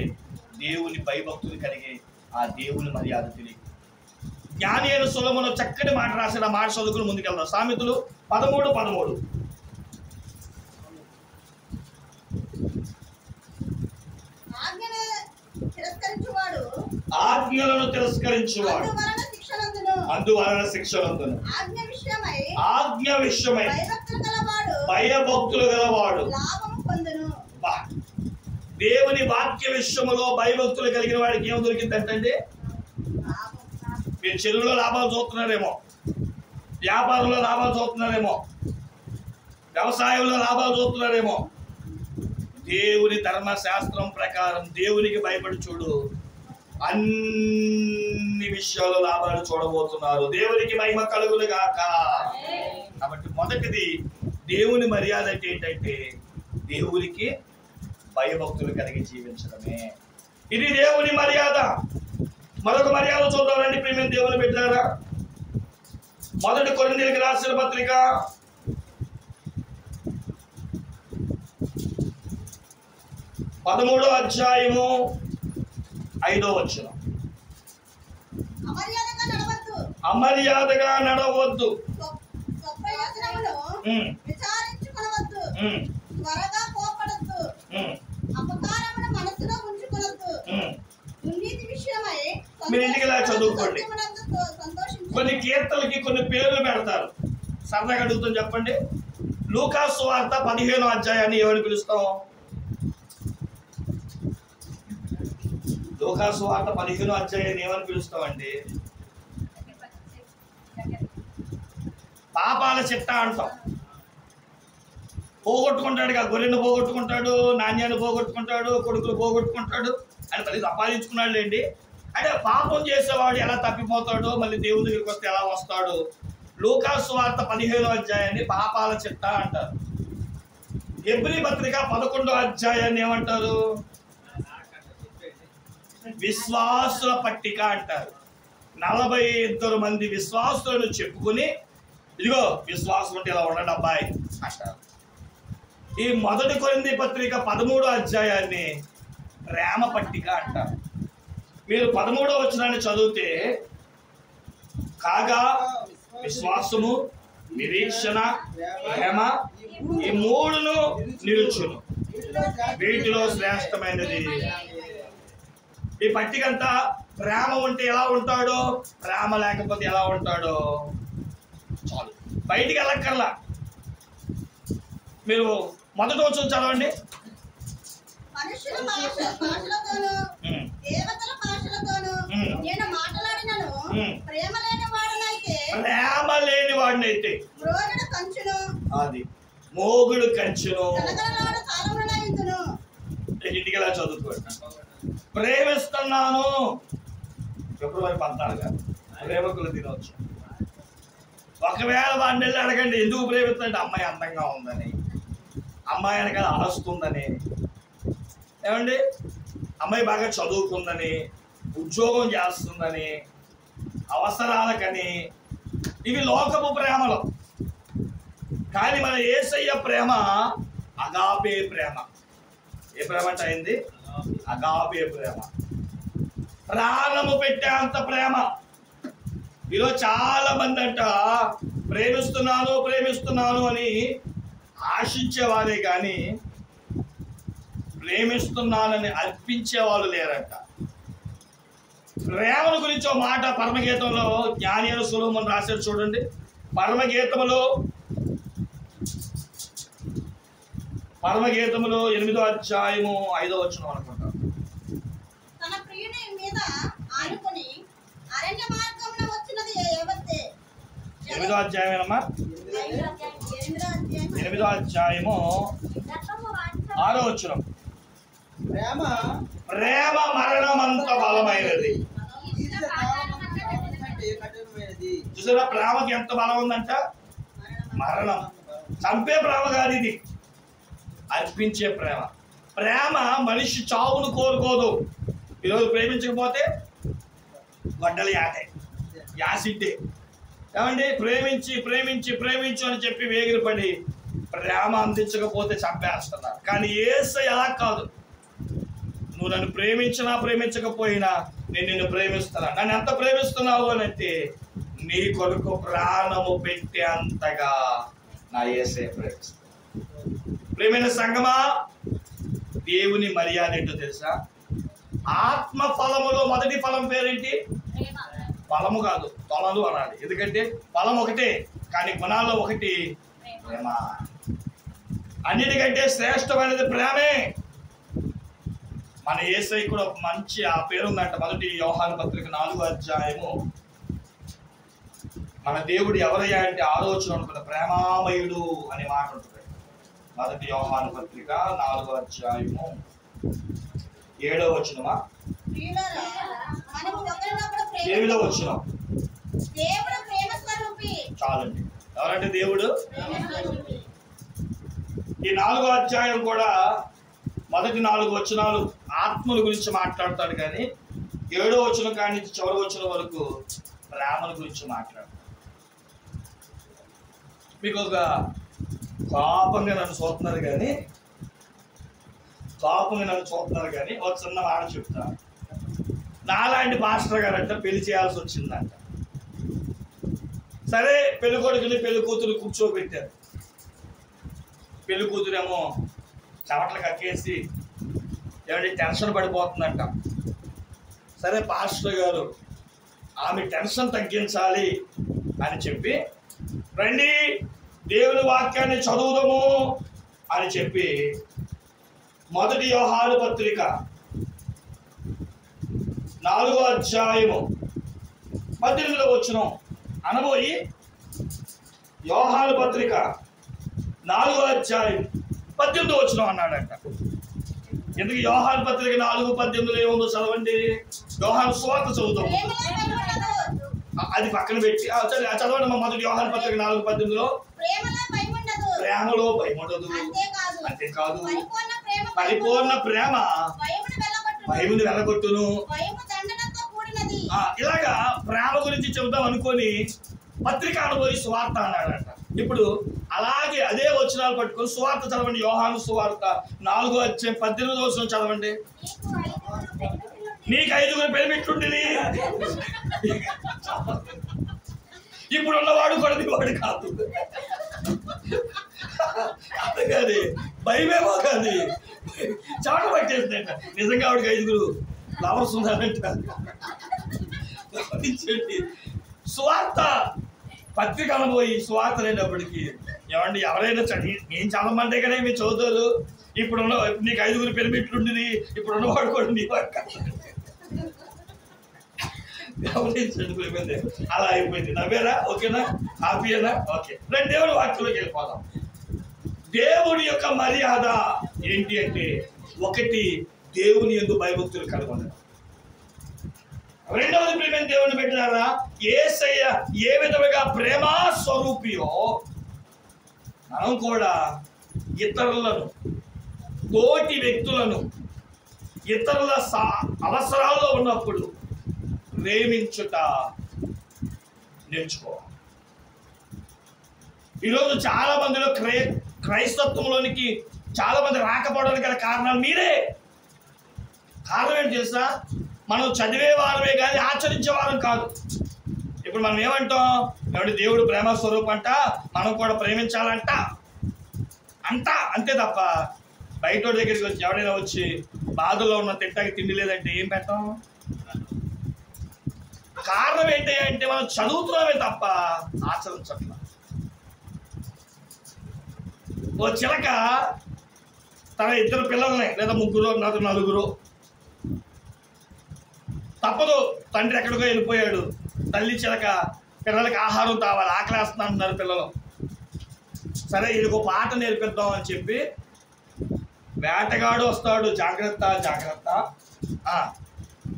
దేవుని భయభక్తులు కలిగే ఆ దేవుని మర్యాద తెలియదు. జ్ఞాని అయిన సొలొమోను చక్కటి మాట రాసిన మాట చదువుకుని ముందుకెళ్దాం. సామెతలు 13:13. ఆజ్ఞలను తిరస్కరించువాడు అందువలన శిక్షలందును. ఆజ్ఞ విషయమై భయభక్తులు గలవాడు దేవుని వాక్య విషయంలో భయభక్తులు కలిగిన వాడికి ఏం దొరికిందంటే, మీరు చెరువులో లాభాలు చూస్తున్నారేమో, వ్యాపారంలో లాభాలు చూస్తున్నారేమో, వ్యవసాయంలో లాభాలు చూస్తున్నారేమో, దేవుని ధర్మశాస్త్రం ప్రకారం దేవునికి భయపడి చూడు, అన్ని విషయాల్లో లాభాలు చూడబోతున్నారు. దేవునికి మహిమ కలుగును గాక. కాబట్టి మొదటిది దేవుని మర్యాద అంటే ఏంటంటే, దేవునికి భయభక్తులు కలిగి జీవించడమే. ఇది దేవుని మర్యాద. మరొక మర్యాద చూద్దామండి ప్రియమైన దేవుని బిడ్డలారా. 1 కొరింథీయులకు రాసిన పత్రిక 13వ అధ్యాయము 5వ వచనం. అమర్యాదగా నడవద్దు, మీరు ఇంటికి చదువుకోండి. కొన్ని కీర్తనలకి కొన్ని పేర్లు పెడతారు. సరదాగా అడుగుతాం, చెప్పండి. లూకా సువార్త 15వ అధ్యాయాన్ని ఏమని పిలుస్తాం? లూకా సువార్త 15వ అధ్యాయాన్ని ఏమని పిలుస్తామండి? పాపాల చిట్ట అంటాం. పోగొట్టుకుంటాడు, గొర్రెను పోగొట్టుకుంటాడు, నాణ్యాన్ని పోగొట్టుకుంటాడు, కొడుకులు పోగొట్టుకుంటాడు అని మళ్ళీ సంపాదించుకున్నాడు లేండి. అంటే పాపం చేసేవాడు ఎలా తప్పిపోతాడో, మళ్ళీ దేవుని దగ్గరికి వస్తే ఎలా వస్తాడు? లూకా సువార్త 15వ అధ్యాయాన్ని పాపాల చిట్ట అంటారు. హెబ్రీ పత్రిక 11వ అధ్యాయాన్ని ఏమంటారు? విశ్వాసుల పట్టిక అంటారు. 42 మంది విశ్వాసులను చెప్పుకుని, ఇదిగో విశ్వాసం అంటే ఇలా ఉండండి అబ్బాయి అంటారు. ఈ 1 కొరింథీ పత్రిక 13వ అధ్యాయాన్ని ప్రేమ పట్టిక అంటారు. మీరు 13వ వచనాన్ని చదివితే, కాగా విశ్వాసము, నిరీక్షణ, ప్రేమ, ఈ 3ను నిలుచును, వీటిలో శ్రేష్టమైనది. ఈ పట్టిక అంతా ప్రేమ ఉంటే ఎలా ఉంటాడో, ప్రేమ లేకపోతే ఎలా ఉంటాడో చాలు, బయటికి వెళ్ళక్కర్లా. మీరు 1వ వచనం చదవండి. ప్రేమ లేని వాడినైతే అది మోగుడు కంచును. ఇంటికి ఎలా చదువుకోండి. ప్రేమిస్తున్నాను, ఫిబ్రవరి 14 ప్రేమకుల దినోత్సవం. ఒకవేళ వాడిని వెళ్ళి అడగండి, ఎందుకు ప్రేమిస్తుందంటే అమ్మాయి అందంగా ఉందని, అమ్మాయి వెనకాల అరుస్తుందని, ఏమండి అమ్మాయి బాగా చదువుకుందని, ఉద్యోగం చేస్తుందని, అవసరాలకని. ఇవి లోకపు ప్రేమలు. కానీ మన యేసయ్య ప్రేమ అగాపే ప్రేమ. ఏ ప్రేమ అంటే అయింది? అగాపే ప్రేమ. ప్రాణము పెట్టేంత ప్రేమ. ఈరోజు చాలా మంది అంట ప్రేమిస్తున్నాను ప్రేమిస్తున్నాను అని ఆశించేవారే కానీ ప్రేమిస్తున్నానని అర్పించే వాళ్ళు లేరంట. ప్రేమల గురించి ఒక మాట పరమగీతంలో జ్ఞాని అయిన సొలొమోను రాశాడు చూడండి. పరమగీతములో 8వ అధ్యాయము 5వ వచనం అనుకుంటా. 8వ అధ్యాయమేనమ్మా, 8వ అధ్యాయము 6వ వచనం. ప్రేమ మరణమంత బలమైనది. చూసారా ప్రేమకి ఎంత బలం ఉందంట? మరణం. చంపే ప్రేమ కాదు ఇది, అర్పించే ప్రేమ. ప్రేమ మనిషి చావును కోరుకోదు. ఈరోజు ప్రేమించకపోతే గొడ్డలు యాసిడ్డే. ఏమండి ప్రేమించి ప్రేమించి ప్రేమించు అని చెప్పి వేగిరపడి ప్రేమ అందించకపోతే చంపేస్తున్నారు. కానీ యేసయ్య అలా కాదు. నువ్వు నన్ను ప్రేమించినా ప్రేమించకపోయినా నేను నిన్ను ప్రేమిస్తున్నా. నన్ను ఎంత ప్రేమిస్తున్నావు అని అంటే, నీ కొరకు ప్రాణము పెట్టే అంతగా నా యేసయ్య ప్రేమిస్తాను. ప్రేమైన సంగమా, దేవుని మర్యాద ఏంటో తెలుసా? ఆత్మ ఫలములో మొదటి ఫలం పేరేంటి? ఫలము కాదు, తొలలు అనాలి. ఎందుకంటే ఫలం ఒకటే, కానీ గుణాల్లో ఒకటి ప్రేమ. అన్నిటికంటే శ్రేష్టమైనది ప్రేమే. మన యేసయ్య కూడా ఒక మంచి ఆ పేరు ఉందంట. మొదటి యోహాను పత్రిక 4వ అధ్యాయము. మన దేవుడు ఎవరయ్యా అంటే ఆలోచన అనుకున్న ప్రేమామయుడు అనే మాట ఉంటుంది. మొదటి యోహాను పత్రిక 4వ అధ్యాయము 7వ వచనమా 8వ వచనం. చాలండి. ఎవరంటే దేవుడు. ఈ 4వ అధ్యాయం కూడా మొదటి 4 వచనాలు ఆత్మల గురించి మాట్లాడతాడు, కానీ 7వ వచనం కాడి నుంచి చివరి వచనం వరకు ప్రేమల గురించి మాట్లాడతాడు. మీకు ఒక కోపంగా నన్ను చూస్తున్నారు కానీ ఒక చిన్న మాట చెప్తాను. నాలాంటి పాస్టర్ గారంట పెళ్లి చేయాల్సి వచ్చిందంట. సరే, పెళ్లి కొడుకుని పెళ్లి కూతురు కూర్చోబెట్టారు. పెళ్లి కూతురేమో చెమటలు కక్కేసి ఏమంటే టెన్షన్ పడిపోతుందంట. సరే, పాస్టర్ గారు ఆమె టెన్షన్ తగ్గించాలి అని చెప్పి, రండి దేవుని వాక్యాన్ని చదువుదాము అని చెప్పి మొదటి యోహాను పత్రిక 4వ అధ్యాయము 18వ వచనం అనబోయి, యోహాను పత్రిక 4వ అధ్యాయం 18వ వచనం అన్నాడంట. ఎందుకు యోహాను పత్రిక 4:18 ఏముందో చదవండి. యోహాను సువార్త చదువుతాం, అది పక్కన పెట్టి చదవండి. మొదటి యోహాను పత్రిక 4:18 ప్రేమలో భయం ఉండదు, అంతేకాదు పరిపూర్ణ ప్రేమ భయమును వెళ్ళగొట్టును. ఇలాగా ప్రేమ గురించి చెబుదాం అనుకొని పత్రిక అనుభవి సువార్త అన్నాడంట. ఇప్పుడు అలాగే అదే వచనాలు పట్టుకొని సువార్త చదవండి. యోహాను సువార్త 4వ అధ్యాయం 18వ వచనం చదవండి. నీకు 5గురు పెళ్లిపెట్టుండేది, ఇప్పుడు ఉన్నవాడు కూడా వాడు కాదు. కాదు, భయమేమో కాదు, చాట పట్టేసిందంట. నిజంగా ఆవిడకి 5గురు లవర్స్ ఉన్నారంట. సువార్త పత్రిక అనుభవి సువార్త లేనప్పటికీ ఏమండి ఎవరైనా నేను చదవమంటే కదా మీరు చదువుతారు. ఇప్పుడు నీకు 5గురు పెళ్లిపెట్టుండేది, ఇప్పుడు ఉన్నవాడు కూడా నీ వాడు కాదు. గమనించండి, అలా అయిపోయింది. నవ్వేరా? ఓకేనా? హ్యాపీయేనా? ఓకే, రెండు దేవుడి వాక్యంలోకి వెళ్ళిపోదాం. దేవుడి యొక్క మర్యాద ఏంటి అంటే, ఒకటి దేవుని యందు భయభక్తులు కనుగొనడం. రెండవది ప్రేమ దేవుని పెట్టినారా, యేసయ్య ఏ విధముగా ప్రేమా స్వరూపియో మనం కూడా ఇతరులను, తోటి వ్యక్తులను ఇతరుల అవసరాల్లో ఉన్నప్పుడు ప్రేమించుట నేర్చుకోవాలి. ఈరోజు చాలా మందిలో క్రైస్తత్వంలోనికి చాలా మంది రాకపోవడానికి గల కారణాలు మీరే. కారణం ఏంటి తెలుసా? మనం చదివే వారమే కానీ ఆచరించే వారం కాదు. ఇప్పుడు మనం ఏమంటాం? ఎవడి దేవుడు ప్రేమ స్వరూపం అంట, మనం కూడా ప్రేమించాలంట అంతే తప్ప బయట దగ్గరికి వచ్చి ఎవడైనా వచ్చి బాధలో ఉన్న తింటాకి తిండి లేదంటే ఏం పెట్టాం? కారణం ఏంటి అంటే మనం చదువుతున్నామే తప్ప ఆచరించట్ల. ఓ చిలక తన 2 పిల్లల్ని లేదా 3 లేదా 4 తప్పదు, తండ్రి ఎక్కడికో వెళ్ళిపోయాడు. తల్లి చిలక పిల్లలకి ఆహారం కావాలి, ఆకలేస్తున్నా అంటున్నారు పిల్లలు. సరే, వీళ్ళకి ఒక పాట నేర్పిద్దాం అని చెప్పి వేటగాడు వస్తాడు, జాగ్రత్త జాగ్రత్త,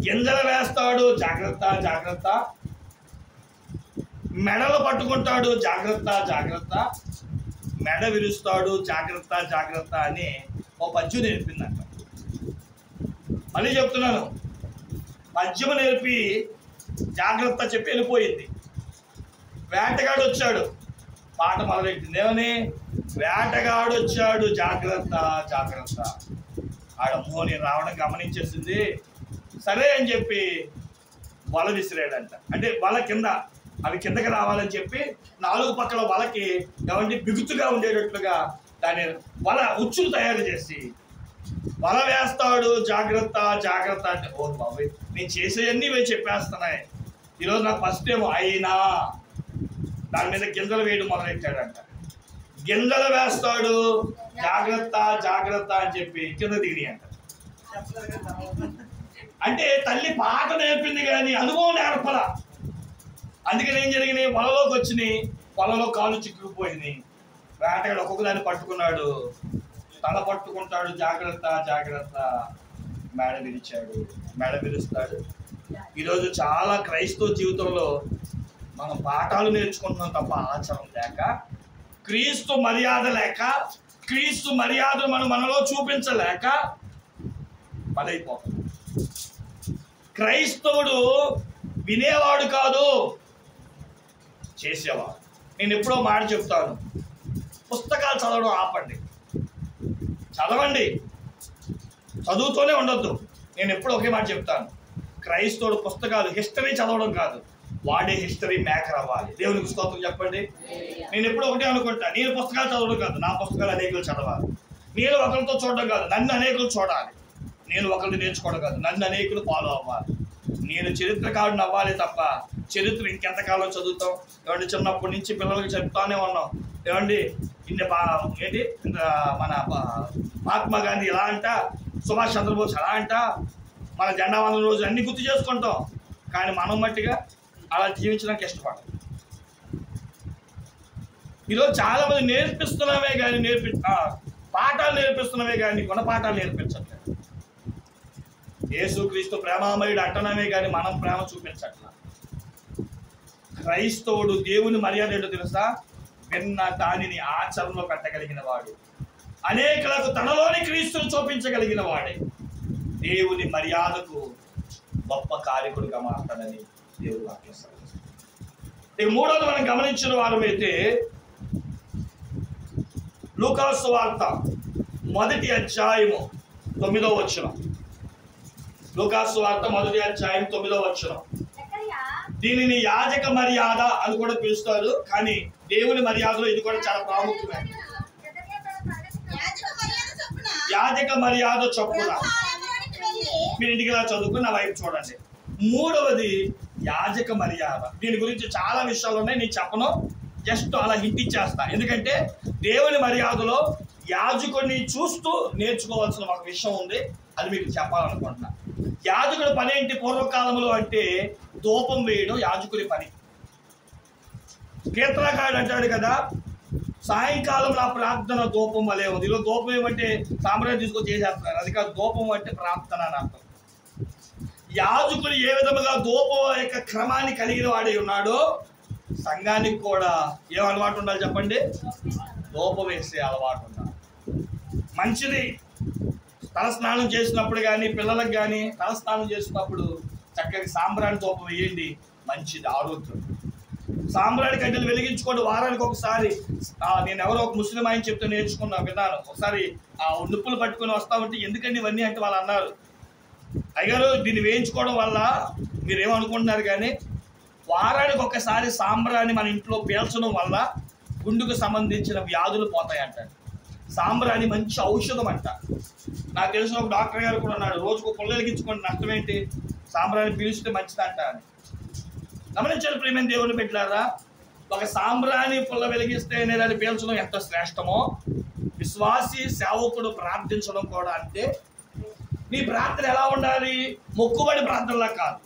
గింజలు వేస్తాడు, జాగ్రత్త జాగ్రత్త, మెడలు పట్టుకుంటాడు, జాగ్రత్త జాగ్రత్త, మెడ విరుస్తాడు, జాగ్రత్త జాగ్రత్త అని ఓ పద్యం నేర్పిందంట. మళ్ళీ చెప్తున్నాను, పద్యం నేర్పి జాగ్రత్త చెప్పి వెళ్ళిపోయింది. వేటగాడు వచ్చాడు, పాట మొదలెట్టింది. ఏమని? వేటగాడు వచ్చాడు, జాగ్రత్త జాగ్రత్త. ఆడమ్మోని రావడం గమనించేసింది. సరే అని చెప్పి వల విసిరాడంట. అంటే వల కింద అవి కిందకి రావాలని చెప్పి 4 పక్కల వలకి ఏమంటే బిగుతుగా ఉండేటట్లుగా దాని వల ఉచ్చులు తయారు చేసి వల వేస్తాడు, జాగ్రత్త జాగ్రత్త అంటే, ఓ బాబోయ్ నేను చేసేవన్నీ ఇవి చెప్పేస్తున్నాయి. ఈరోజు నాకు ఫస్ట్ ఏమో అయినా దాని మీద గింజలు వేయడం మొదలెట్టాడంట. గింజలు వేస్తాడు, జాగ్రత్త జాగ్రత్త అని చెప్పి కింద దిగి అంట. అంటే తల్లి పాట నేర్పింది కానీ అనుభవం నేర్పల. అందుకని ఏం జరిగినాయి, పొలంలోకి వచ్చినాయి, పొలంలో కాళ్ళు చిక్కుకుపోయినాయి. వేటగాడు ఒక్కొక్క దాన్ని పట్టుకున్నాడు, తల పట్టుకుంటాడు, జాగ్రత్త జాగ్రత్త, మేడ విరిచాడు, మేడ విరుస్తాడు. ఈరోజు చాలా క్రైస్తవ జీవితంలో మనం పాఠాలు నేర్చుకుంటున్నాం తప్ప ఆచరణ లేక, క్రీస్తు మర్యాద లేక, క్రీస్తు మర్యాదను మనలో చూపించలేక పదైపోతాం. క్రైస్తవుడు వినేవాడు కాదు, చేసేవాడు. నేను ఎప్పుడో మాట చెప్తాను, పుస్తకాలు చదవడం ఆపండి, చదవండి, చదువుతూనే ఉండొద్దు. నేను ఎప్పుడో ఒకే మాట చెప్తాను, క్రైస్తవుడు పుస్తకాలు హిస్టరీ చదవడం కాదు, వాడే హిస్టరీ మేకర్ అవ్వాలి. దేవునికి స్తోత్రం చెప్పండి. నేను ఎప్పుడో ఒకటే అనుకుంటా, నేను పుస్తకాలు చదవడం కాదు, నా పుస్తకాలు అనేకులు చదవాలి. నేను ఒకరితో చూడడం కాదు, నన్ను అనేకులు చూడాలి. నేను ఒకరిని నేర్చుకోవడం కాదు, నన్ను అనేకులు ఫాలో అవ్వాలి. నేను చరిత్రకారుని అవ్వాలి తప్ప చరిత్ర ఇంకెంతకాలం చదువుతాం? ఏమంటే చిన్నప్పటి నుంచి పిల్లలకి చెప్తానే ఉన్నాం, ఏమండి ఏంటి మన మహాత్మా గాంధీ ఎలా అంట, సుభాష్ చంద్రబోస్ ఎలా అంట, మన జెండా వందల రోజు అన్ని గుర్తు చేసుకుంటాం. కానీ మనం మట్టిగా అలా జీవించడానికి ఇష్టపడం. ఈరోజు చాలా మంది నేర్పిస్తున్నామే కానీ పాఠాలు నేర్పిస్తున్నామే కానీ గుణపాఠాలు నేర్పించట్లేదు. యేసుక్రీస్తు ప్రేమామయుడు అంటున్నామే కానీ మనం ప్రేమ చూపించట్లా. క్రైస్తవుడు దేవుని మర్యాద ఏంటో తెలుసా? విన్న దానిని ఆచరణలో పెట్టగలిగిన వాడు, అనేకులకు తనలోని క్రీస్తును చూపించగలిగిన వాడే దేవుని మర్యాదకు గొప్ప కారకుడిగా మాట్లాడని దేవుడు వాక్యం సెలవిస్తుంది. ఇక మూడోది మనం గమనించిన వారమైతే లూకా సువార్త 1వ అధ్యాయము 9వ వచనం. లూకా సువార్త 1వ అధ్యాయం 9వ వచనం. దీనిని యాజక మర్యాద అని కూడా పిలుస్తారు, కానీ దేవుని మర్యాదలో ఇది కూడా చాలా ప్రాముఖ్యమైనది. యాజక మర్యాద చొప్పున మీరు ఇంటికి ఇలా చదువుకుని నా వైపు చూడండి. మూడవది యాజక మర్యాద. దీని గురించి చాలా విషయాలు ఉన్నాయి, నేను చెప్పను, జస్ట్ అలా హింట్ ఇచ్చేస్తా. ఎందుకంటే దేవుని మర్యాదలో యాజకుడిని చూస్తూ నేర్చుకోవాల్సిన ఒక విషయం ఉంది, అది మీకు చెప్పాలనుకుంటున్నా. యాజకుడి పని ఏంటి పూర్వకాలంలో అంటే ధూపం వేయడం యాజకుడి పని. కీర్తనకారుడు అంటాడు కదా, సాయంకాలం నా ప్రార్థన ధూపం వలే ఉంది. ఇలా ధూపం ఏమంటే సాంబ్రాజ్యం తీసుకొని చేసేస్తున్నారు, అది కాదు. ధూపం అంటే ప్రార్థన అని అర్థం. యాజకుడు ఏ విధముగా ధూపం యొక్క క్రమాన్ని కలిగిన వాడే ఉన్నాడో సంఘానికి కూడా ఏం అలవాటు ఉండాలి చెప్పండి? ధూపం వేసే అలవాటు ఉండాలి. మంచిది. తలస్నానం చేసినప్పుడు కానీ పిల్లలకు కానీ తలస్నానం చేసినప్పుడు చక్కగా సాంబ్రాణి ధూపం వేయండి, మంచిది, ఆరోగ్యం. సాంబ్రాణి కడ్డీలు వెలిగించుకోండి వారానికి ఒకసారి. నేను ఎవరో ఒక ముస్లిం ఆయన చెప్తే నేర్చుకున్నా, విన్నాను. ఒకసారి నిప్పులు పట్టుకొని వస్తా ఉంటే ఎందుకండి ఇవన్నీ అంటే వాళ్ళు అన్నారు, అయ్యారు దీన్ని వేయించుకోవడం వల్ల మీరేమనుకుంటున్నారు కానీ వారానికి ఒకసారి సాంబ్రాణి మన ఇంట్లో పీల్చడం వల్ల గుండెకు సంబంధించిన వ్యాధులు పోతాయంట. సాంబ్రాణి మంచి ఔషధం అంట. నాకు తెలిసిన ఒక డాక్టర్ గారు కూడా అన్నాడు, రోజుకు పుల్ల వెలిగించుకోండి, నష్టం ఏంటి, సాంబ్రాణి పీల్చితే మంచిదంట అని. గమనించారు ప్రియమైన దేవుని బిడ్డలారా, ఒక సాంబ్రాణి పుల్ల వెలిగిస్తే నేను అది పీల్చడం ఎంత శ్రేష్టమో విశ్వాసి సేవకుడు ప్రార్థించడం కూడా అంతే. నీ ప్రార్థన ఎలా ఉండాలి? మొక్కుబడి ప్రార్థనలా కాదు.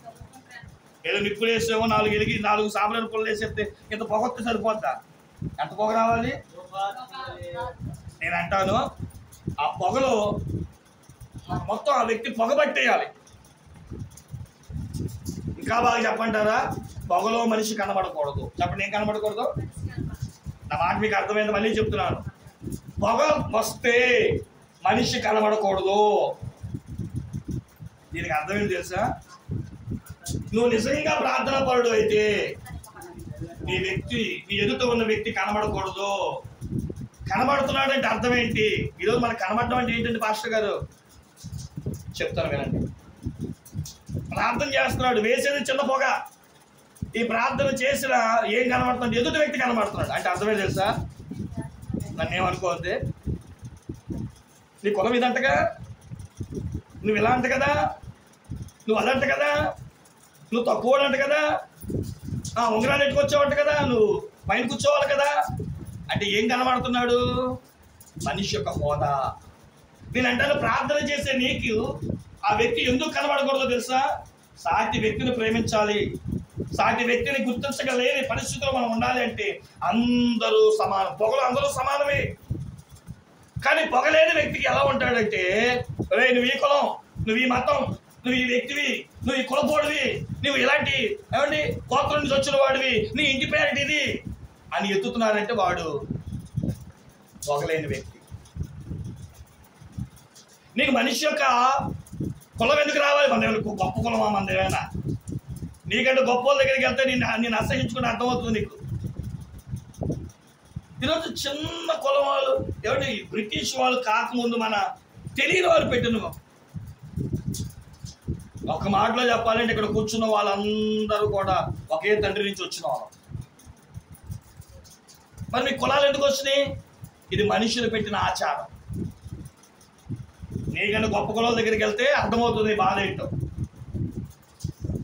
ఏదో నిప్పులు వేసేమో 4 సాంబ్రాణి పుల్ల వేసేస్తే ఇంత పొగొత్తే సరిపోద్దా? ఎంత పొగ రావాలి? నేను అంటాను, ఆ పొగలో మొత్తం ఆ వ్యక్తి పొగబట్టేయాలి. ఇంకా బాగా చెప్పంటారా? పొగలో మనిషి కనబడకూడదు. చెప్పండి, ఏం కనబడకూడదు? నా మాట మీకు అర్థమైంది, మళ్ళీ చెప్తున్నాను. పొగ వస్తే మనిషి కనబడకూడదు. దీనికి అర్థమేంటి తెలుసా? నువ్వు నిజంగా ప్రార్థన పరుడు అయితే నీ ఎదుట ఉన్న వ్యక్తి కనబడకూడదు. కనబడుతున్నాడంటే అర్థం ఏంటి? ఈరోజు మనకు కనబడడం అంటే ఏంటంటే పాస్టర్ గారు చెప్తాను వినండి. ప్రార్థన చేస్తున్నాడు, వేసేది చిన్న పొగ. ఈ ప్రార్థన చేసిన ఏం కనబడుతుంది? ఎదుటి వ్యక్తి కనబడుతున్నాడు అంటే అర్థమే తెలుసా? నన్ను ఏమనుకోవద్దే, నీ కులం ఇదంటగా, నువ్వు ఇలా అంట కదా, నువ్వు అదంట కదా, నువ్వు తక్కువ అంట కదా, ఉంగరాలు ఎట్టుకొచ్చావంట కదా, నువ్వు పైన కూర్చోవాలి కదా. అంటే ఏం కనబడుతున్నాడు? మనిషి యొక్క హోదా. నేను అంటాను, ప్రార్థన చేసే నీకు ఆ వ్యక్తి ఎందుకు కనబడకూడదో తెలుసా? సాటి వ్యక్తిని ప్రేమించాలి. సాటి వ్యక్తిని గుర్తించగలేని పరిస్థితుల్లో మనం ఉండాలి అంటే అందరూ సమానం. పొగలు అందరూ సమానమే. కానీ పొగలేని వ్యక్తికి ఎలా ఉంటాడంటే, రే నువ్వు ఈ కులం, నువ్వు ఈ మతం, నువ్వు ఈ వ్యక్తివి, నువ్వు ఈ కులపోడివి, నువ్వు ఇలాంటి ఏమండి కోత్రం నుంచి వచ్చిన వాడివి, నీ ఇంటి పేరు ఇది అని ఎత్తుతున్నారంటే వాడు పొగలేని వ్యక్తి. నీకు మనిషి యొక్క కులం ఎందుకు రావాలి? మన గొప్ప కులమా మనదేమైనా? నీకంటే గొప్ప వాళ్ళ దగ్గరికి వెళ్తే నేను అసహించుకుని అర్థమవుతుంది నీకు. ఈరోజు చిన్న కులం వాళ్ళు ఏమంటే బ్రిటిష్ వాళ్ళు కాకముందు మన తెలియని వాళ్ళు పెట్టిన ఒక మాటలో చెప్పాలంటే ఇక్కడ కూర్చున్న వాళ్ళందరూ కూడా ఒకే తండ్రి నుంచి వచ్చిన వాళ్ళు. మరి మీ కులాలు ఎందుకు వచ్చినాయి? ఇది మనుషులు పెట్టిన ఆచారం. నీకన్నా గొప్ప కులాల దగ్గరికి వెళ్తే అర్థమవుతుంది బాధ ఏంటో.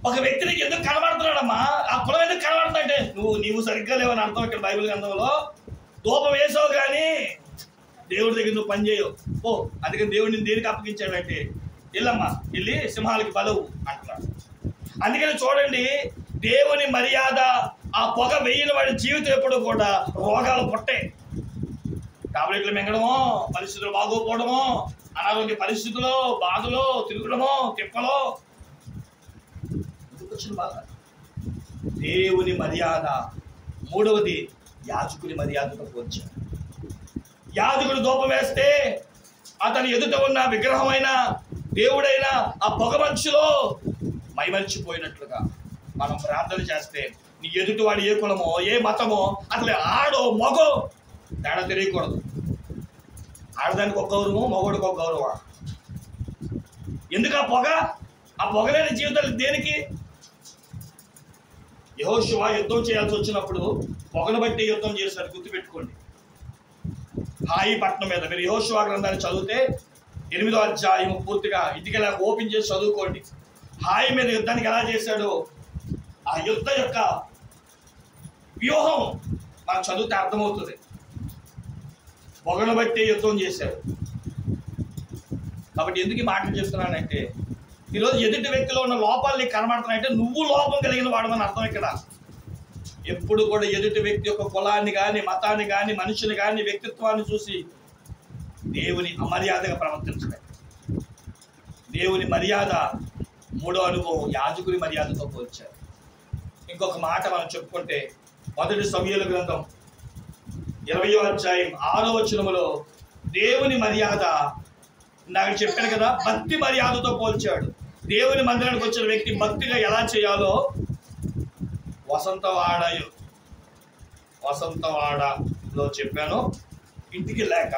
ఒక వ్యక్తికి ఎందుకు కనబడుతున్నాడమ్మా? ఆ కులం ఎందుకు కనబడుతుందంటే నీవు సరిగ్గా లేవని అర్థం. ఇక్కడ బైబిల్ గ్రంథంలో ధూపం వేసావు కానీ దేవుడి దగ్గర నువ్వు పని చేయవు. ఓ అందుకని దేవుడిని దేనికి అప్పగించాడంటే, వెళ్ళమ్మా వెళ్ళి సింహాలకి బలవు అంటున్నాడు. అందుకని చూడండి, దేవుని మర్యాద ఆ పొగ వేయని వాడి జీవితం ఎప్పుడు కూడా రోగాలు పుట్టే. టాబ్లెట్లు మింగడమో, పరిస్థితులు బాగోపోవడమో, అనారోగ్య పరిస్థితుల్లో బాధలో తిరుగుడమో తిప్పలో వచ్చిన బాధ. దేవుని మర్యాద. మూడవది యాజకుని మర్యాదతో పోల్చాడు. యాజకుడు ధూపం వేస్తే అతని ఎదుట ఉన్న విగ్రహమైన దేవుడైన ఆ పొగ మంచులో మైమరిచిపోయినట్లుగా మనం ప్రార్థన చేస్తే నీ ఎదుటి వాడు ఏ కులమో ఏ మతమో అసలు ఆడో మగో తేడా తెలియకూడదు. ఆడదానికి ఒక గౌరవం, మగోడికి ఒక గౌరవం. ఎందుకు ఆ పొగ? ఆ పొగలేని జీవితాలు దేనికి? యెహోషువ యుద్ధం చేయాల్సి వచ్చినప్పుడు పొగను బట్టి యుద్ధం చేశారు. గుర్తుపెట్టుకోండి. హాయి పట్టణం మీద మీరు యెహోషువ గ్రంథాన్ని చదివితే 8వ అధ్యాయం పూర్తిగా ఇంటికి ఎలా ఓపెన్ చేసి చదువుకోండి. హాయి మీద యుద్ధానికి ఎలా చేశాడో ఆ యుద్ధ యొక్క వ్యూహం మనకు చదివితే అర్థమవుతుంది. పొగను బట్టి యుద్ధం చేశాడు. కాబట్టి ఎందుకు ఈ మాటలు చెప్తున్నానంటే, ఈరోజు ఎదుటి వ్యక్తిలో ఉన్న లోపాలు నీకు కనబడుతున్నాయంటే నువ్వు లోపం కలిగిన వాడమని అర్థం. ఇక్కడ ఎప్పుడు కూడా ఎదుటి వ్యక్తి యొక్క కులాన్ని కానీ మతాన్ని కానీ మనిషిని కానీ వ్యక్తిత్వాన్ని చూసి దేవుని అమర్యాదగా ప్రవర్తించలేదు. దేవుని మర్యాద. మూడో అనుభవం యాజకుని మర్యాదతో పోల్చారు. ఇంకొక మాట మనం చెప్పుకుంటే 1 సమూయేలు గ్రంథం 20వ అధ్యాయం 6వ వచనములో దేవుని మర్యాద నాకు చెప్పాను కదా, భక్తి మర్యాదతో పోల్చాడు. దేవుని మందిరానికి వచ్చిన వ్యక్తి భక్తిగా ఎలా చేయాలో వసంతవాడలో చెప్పాను. ఇంటికి లేక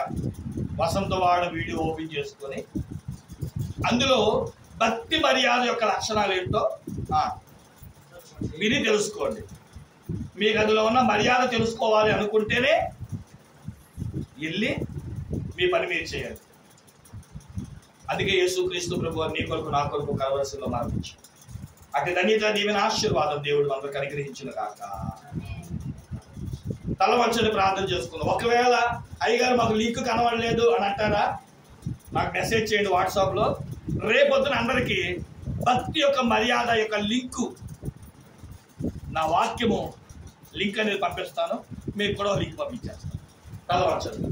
వసంతవాడ వీడియో ఓపెన్ చేసుకొని అందులో భక్తి మర్యాద యొక్క లక్షణాలు ఏంటో విని తెలుసుకోండి. మీకు అందులో ఉన్న మర్యాద తెలుసుకోవాలి అనుకుంటేనే వెళ్ళి మీ పని మీరు చేయాలి. అందుకే యేసుక్రీస్తు ప్రభువు నీ కొరకు నా కొరకు కలవరసిలో మరణించాడు. అటు ధన్యత దీవెన ఆశీర్వాదం దేవుడు మనకు అనుగ్రహించును గాక. తల వంచని ప్రార్థన చేసుకుందాం. ఒకవేళ అయ్యగారు మాకు లింక్ కనబడలేదు అని అంటారా, నాకు మెసేజ్ చేయండి వాట్సాప్లో. రేపొద్దున అందరికీ భక్తి యొక్క మర్యాద యొక్క లింకు, నా వాక్యము లింక్ అనేది పంపిస్తాను. మీకు కూడా లింక్ పంపించేస్తాను. తల వంచండి.